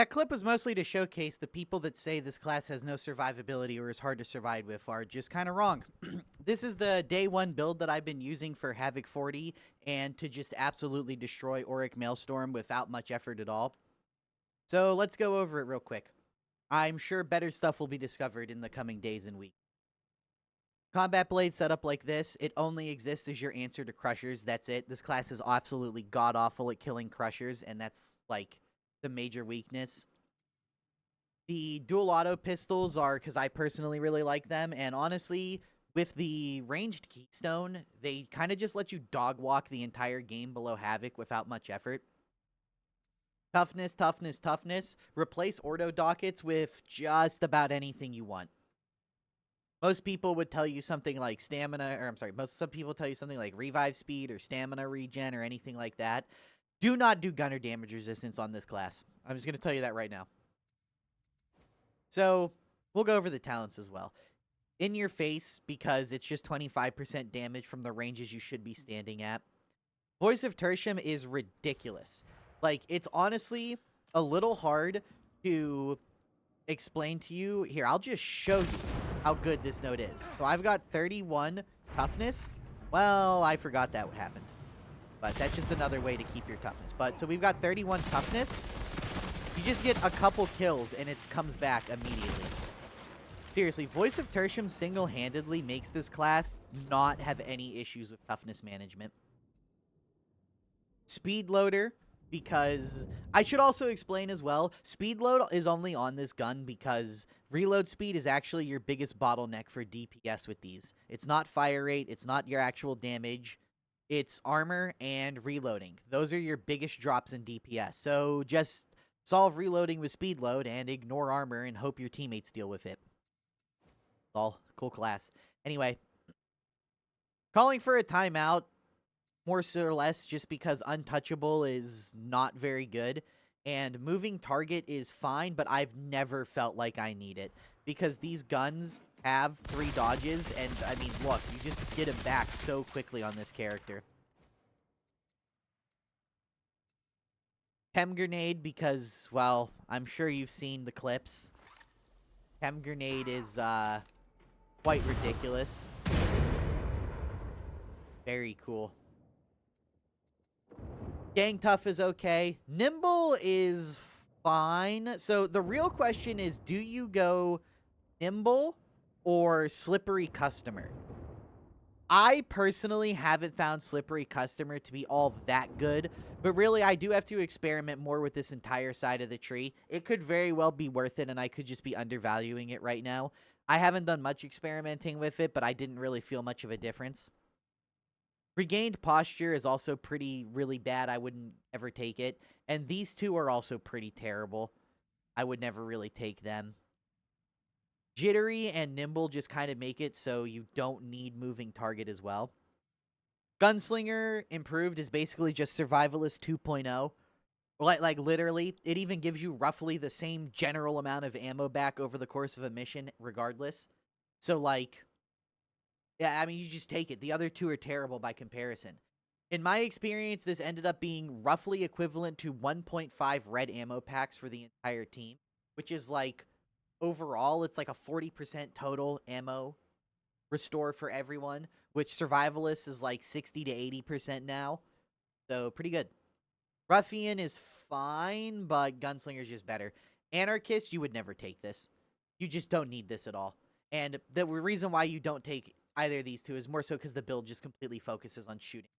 That clip was mostly to showcase the people that say this class has no survivability or is hard to survive with are just kind of wrong. This is the day one build that I've been using for Havoc 40 and to just absolutely destroy Auric Maelstrom without much effort at all. So let's go over it real quick. I'm sure better stuff will be discovered in the coming days and weeks. Combat Blade set up like this, it only exists as your answer to Crushers. That's it. This class is absolutely god-awful at killing Crushers, and that's, like, the major weakness. The dual auto pistols are because I personally really like them, and honestly, with the ranged keystone, they kind of just let you dog walk the entire game below Havoc without much effort. Toughness, toughness, toughness. Replace Ordo Dockets with just about anything you want. Most people would tell you something like stamina, or I'm sorry, some people tell you something like revive speed or stamina regen or anything like that. Do not do gunner damage resistance on this class. I'm just going to tell you that right now. So, we'll go over the talents as well. In your face, because it's just 25% damage from the ranges you should be standing at. Voice of Tertium is ridiculous. Like, it's honestly a little hard to explain to you. Here, I'll just show you how good this node is. So I've got 31 toughness. Well, I forgot that happened. But that's just another way to keep your toughness. But so we've got 31 toughness. You just get a couple kills and it comes back immediately. Seriously, Voice of Tertium single-handedly makes this class not have any issues with toughness management. Speed Loader, because I should also explain as well, speed load is only on this gun because reload speed is actually your biggest bottleneck for DPS with these. It's not fire rate, it's not your actual damage, it's armor and reloading. Those are your biggest drops in DPS. So just solve reloading with speed load and ignore armor and hope your teammates deal with it. All cool class. Anyway, calling for a timeout, more so or less just because untouchable is not very good, and moving target is fine, but I've never felt like I need it because these guns have 3 dodges, and I mean, look, you just get them back so quickly on this character. Chem Grenade because, well, I'm sure you've seen the clips. Chem Grenade is quite ridiculous. Very cool. Gang Tough is okay. Nimble is fine. So the real question is, do you go Nimble or Slippery Customer? I personally haven't found Slippery Customer to be all that good, but really I do have to experiment more with this entire side of the tree. It could very well be worth it, and I could just be undervaluing it right now. I haven't done much experimenting with it, but I didn't really feel much of a difference. Regained Posture is also really bad. I wouldn't ever take it. And these two are also pretty terrible. I would never really take them. Jittery and Nimble just kind of make it so you don't need moving target as well. Gunslinger Improved is basically just Survivalist 2.0. Like literally, it even gives you roughly the same general amount of ammo back over the course of a mission regardless. So like, yeah, I mean, you just take it. The other two are terrible by comparison. In my experience, this ended up being roughly equivalent to 1.5 red ammo packs for the entire team, which is like, overall, it's like a 40% total ammo restore for everyone, which Survivalist is like 60 to 80% now. So, pretty good. Ruffian is fine, but Gunslinger is just better. Anarchist, you would never take this. You just don't need this at all. And the reason why you don't take either of these two is more so because the build just completely focuses on shooting.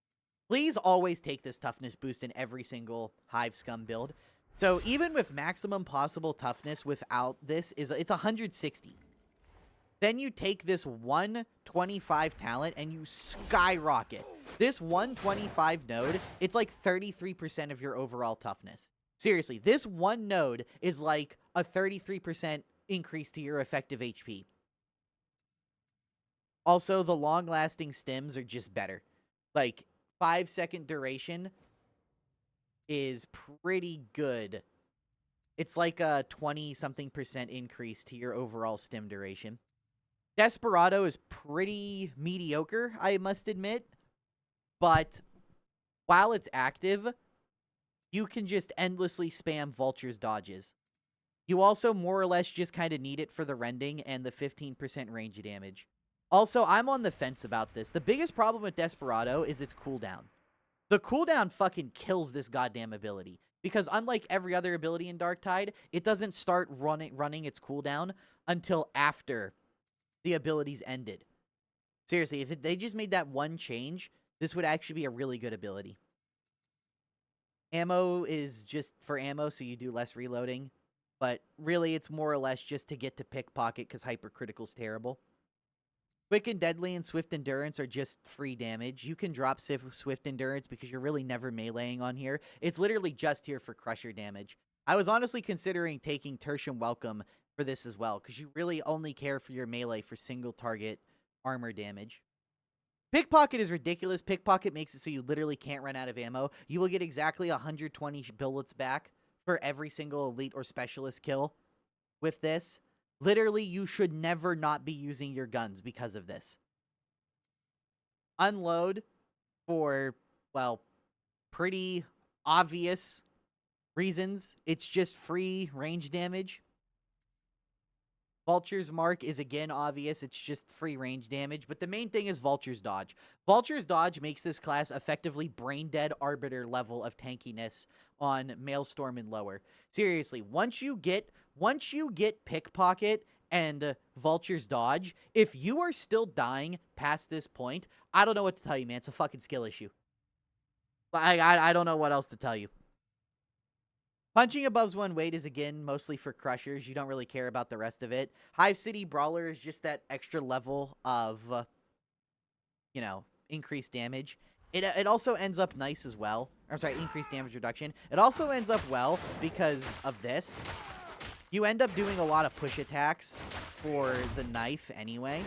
Please always take this toughness boost in every single Hive Scum build. So even with maximum possible toughness without this, it's 160. Then you take this 125 talent and you skyrocket. This 125 node, it's like 33% of your overall toughness. Seriously, this one node is like a 33% increase to your effective HP. Also, the long-lasting stims are just better. Like, 5-second duration is pretty good. It's like a 20-something% increase to your overall stim duration. Desperado is pretty mediocre, I must admit. But while it's active, you can just endlessly spam Vulture's dodges. You also more or less just kind of need it for the rending and the 15% range damage. Also, I'm on the fence about this. The biggest problem with Desperado is its cooldown. The cooldown fucking kills this goddamn ability. Because unlike every other ability in Darktide, it doesn't start running its cooldown until after the ability's ended. Seriously, if they just made that one change, this would actually be a really good ability. Ammo is just for ammo, so you do less reloading. But really, it's more or less just to get to pickpocket, because hypercritical's terrible. Quick and Deadly and Swift Endurance are just free damage. You can drop Swift Endurance because you're really never meleeing on here. It's literally just here for Crusher damage. I was honestly considering taking Tertium Welcome for this as well, because you really only care for your melee for single target armor damage. Pickpocket is ridiculous. Pickpocket makes it so you literally can't run out of ammo. You will get exactly 120 bullets back for every single elite or specialist kill with this. Literally, you should never not be using your guns because of this. Unload for, well, pretty obvious reasons. It's just free range damage. Vulture's Mark is again obvious. It's just free range damage. But the main thing is Vulture's Dodge. Vulture's Dodge makes this class effectively brain dead arbiter level of tankiness on Maelstrom and lower. Seriously, once you get Pickpocket and Vulture's Dodge, if you are still dying past this point, I don't know what to tell you, man. It's a fucking skill issue. I don't know what else to tell you. Punching above one weight is, again, mostly for crushers. You don't really care about the rest of it. Hive City Brawler is just that extra level of, increased damage. It also ends up nice as well. I'm sorry, increased damage reduction. It also ends up well because of this. You end up doing a lot of push attacks for the knife anyway.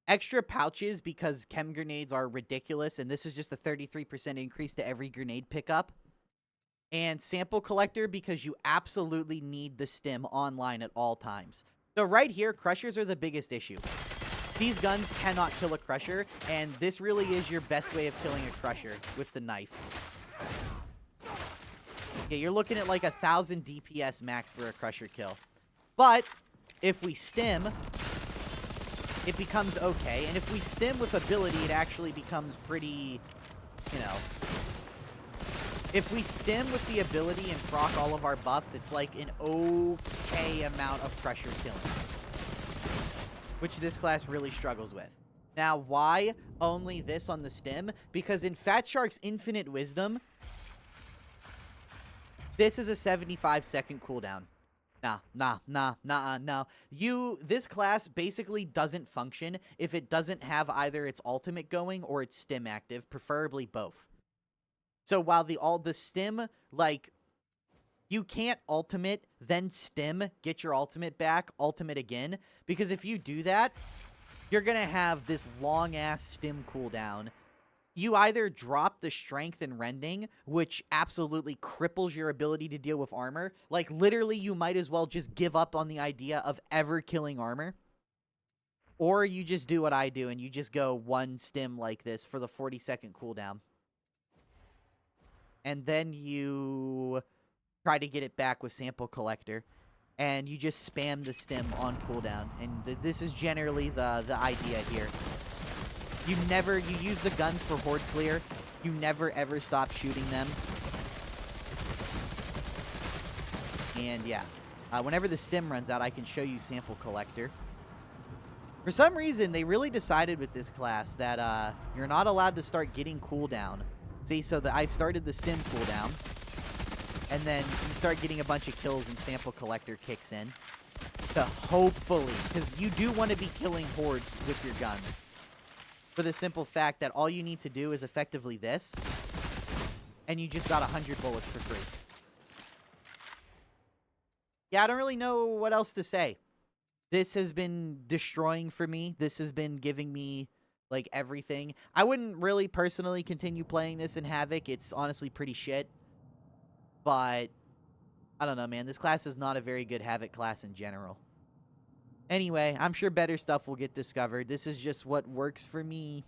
Extra pouches because chem grenades are ridiculous, and this is just a 33% increase to every grenade pickup. And sample collector because you absolutely need the stim online at all times. So right here, crushers are the biggest issue. These guns cannot kill a crusher, and this really is your best way of killing a crusher with the knife. Yeah, you're looking at like 1,000 DPS max for a crusher kill. But if we stim, it becomes okay. And if we stim with ability, it actually becomes pretty, If we stim with the ability and proc all of our buffs, it's like an okay amount of pressure killing, which this class really struggles with. Now, why only this on the stim? Because in Fat Shark's Infinite Wisdom, this is a 75-second cooldown. Nah. This class basically doesn't function if it doesn't have either its ultimate going or its stim active, preferably both. So while the stim, you can't ultimate, then stim, get your ultimate back, ultimate again, because if you do that, you're gonna have this long-ass stim cooldown. You either drop the strength and rending, which absolutely cripples your ability to deal with armor. Like, literally, you might as well just give up on the idea of ever killing armor. Or you just do what I do, and you just go one stim like this for the 40-second cooldown. And then you try to get it back with Sample Collector. And you just spam the stim on cooldown. And this is generally the idea here. You use the guns for horde clear. You never ever stop shooting them. And yeah, whenever the stim runs out, I can show you Sample Collector. For some reason, they really decided with this class that you're not allowed to start getting cooldown. See, so I've started the stim cooldown. And then you start getting a bunch of kills and Sample Collector kicks in. To hopefully, because you do want to be killing hordes with your guns. For the simple fact that all you need to do is effectively this, and you just got 100 bullets for free. Yeah, I don't really know what else to say. This has been destroying for me. This has been giving me, everything. I wouldn't really personally continue playing this in Havoc. It's honestly pretty shit. But, I don't know, man. This class is not a very good Havoc class in general. Anyway, I'm sure better stuff will get discovered. This is just what works for me.